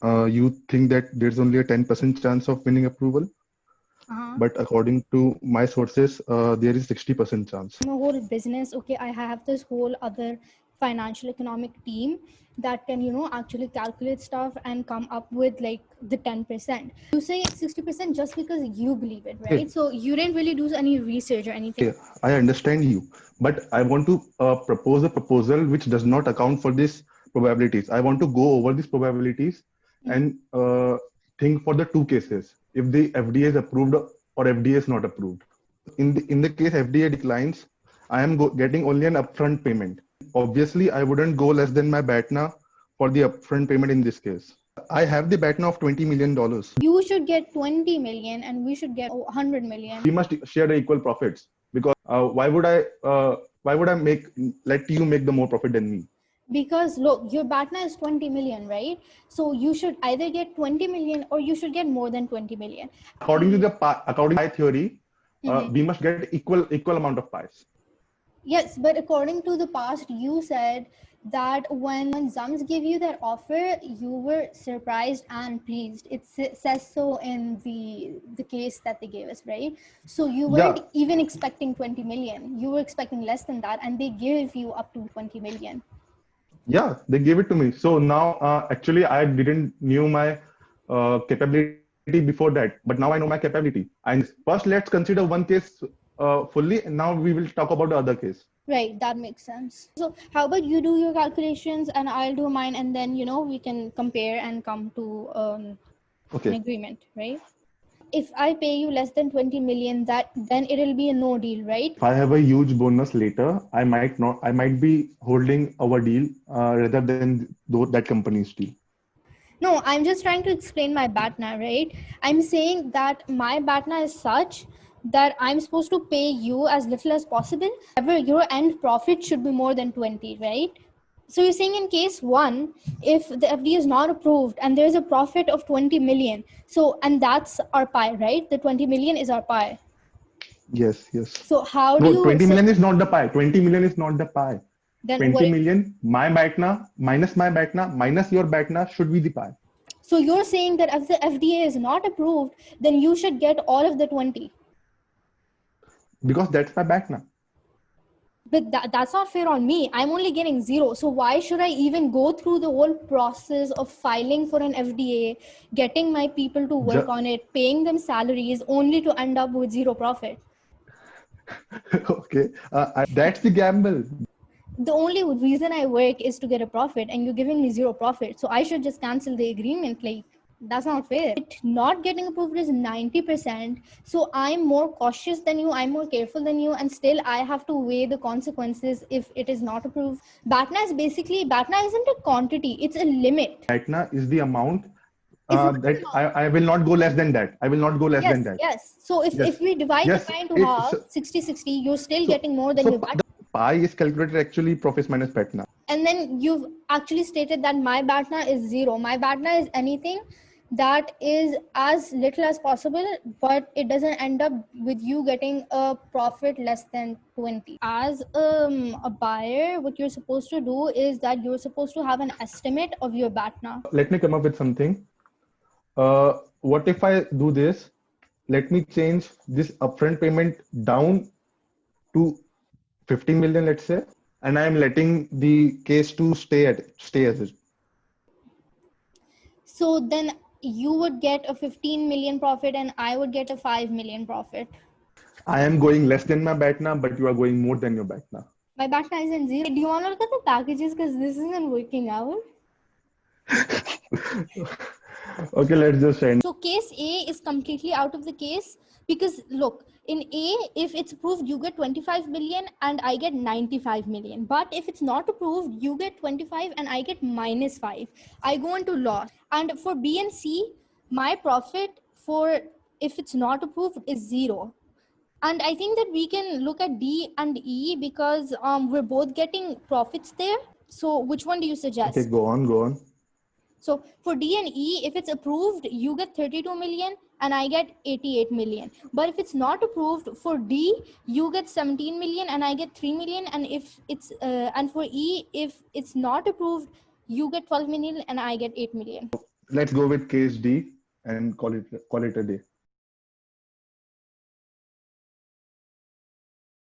you think that there's only a 10% chance of winning approval, but according to my sources, there is 60% chance. My whole business, okay, I have this whole other financial economic team that can, you know, actually calculate stuff and come up with like the 10%. You say it's 60% just because you believe it, right? Okay, So you didn't really do any research or anything. okay, I understand you, but I want to propose a proposal which does not account for these probabilities. I want to go over these probabilities and think for the two cases, if the FDA is approved or FDA is not approved. In the case FDA declines, I am getting only an upfront payment. Obviously, I wouldn't go less than my BATNA for the upfront payment in this case. I have the BATNA of $20 million. You should get 20 million and we should get 100 million. We must share the equal profits, because why would I let you make the more profit than me? Because look, your BATNA is 20 million, right? So you should either get 20 million or you should get more than 20 million. According to my theory, we must get equal amount of pies. Yes, but according to the past, you said that when Zams gave you that offer, you were surprised and pleased. It says so in the case that they gave us, right? So you weren't even expecting 20 million. You were expecting less than that, and they gave you up to 20 million. Yeah, they gave it to me. So now, actually, I didn't knew my capability before that, but now I know my capability. And first, let's consider one case fully, and now we will talk about the other case. Right, that makes sense. So how about you do your calculations and I'll do mine, and then, you know, we can compare and come to an agreement, right? If I pay you less than 20 million, then it'll be a no deal, right? If I have a huge bonus later, I might be holding our deal rather than that company's deal. No, I'm just trying to explain my BATNA, right? I'm saying that my BATNA is such that I'm supposed to pay you as little as possible. However, your end profit should be more than 20, right? So you're saying in case one, if the FDA is not approved and there's a profit of 20 million, so, and that's our pie, right? The 20 million is our pie. Yes. So how do No, you 20 million is not the pie. 20 million is not the pie. then 20 what? million, my BATNA minus your BATNA should be the pie. So you're saying that if the FDA is not approved, then you should get all of the 20. Because that's my BATNA. But that's not fair on me. I'm only getting 0. So why should I even go through the whole process of filing for an FDA, getting my people to work on it, paying them salaries, only to end up with 0 profit? Okay, that's the gamble. The only reason I work is to get a profit, and you're giving me 0 profit. So I should just cancel the agreement. Like, that's not fair. Not getting approved is 90%. So I'm more cautious than you, I'm more careful than you, and still I have to weigh the consequences if it is not approved. BATNA isn't a quantity, it's a limit. BATNA is the amount that I will not go less than that. I will not go less than that. Yes. So if we divide the pie into half, 60-60, you're still getting more than your BATNA. Pie is calculated actually profits minus BATNA. And then you've actually stated that my BATNA is 0. My BATNA is anything that is as little as possible, but it doesn't end up with you getting a profit less than 20. As a buyer, what you're supposed to do is that you're supposed to have an estimate of your BATNA. Let me come up with something. What if I do this? Let me change this upfront payment down to 15 million, let's say, and I am letting the case to stay as it. So then you would get a 15 million profit and I would get a 5 million profit. I am going less than my BATNA, but you are going more than your BATNA. My BATNA is in 0. Do you want to look at the packages, because this isn't working out? Okay, let's just end. So case A is completely out of the case, because look, in A, if it's approved, you get 25 million and I get 95 million. But if it's not approved, you get 25 and I get -5. I go into loss. And for B and C, my profit for if it's not approved is 0. And I think that we can look at D and E because we're both getting profits there. So which one do you suggest? Okay, go on. So for D and E, if it's approved, you get 32 million and I get 88 million. But if it's not approved, for D, you get 17 million and I get 3 million. And if it's and for E, if it's not approved, you get 12 million and I get 8 million. let's go with case D and call it a day.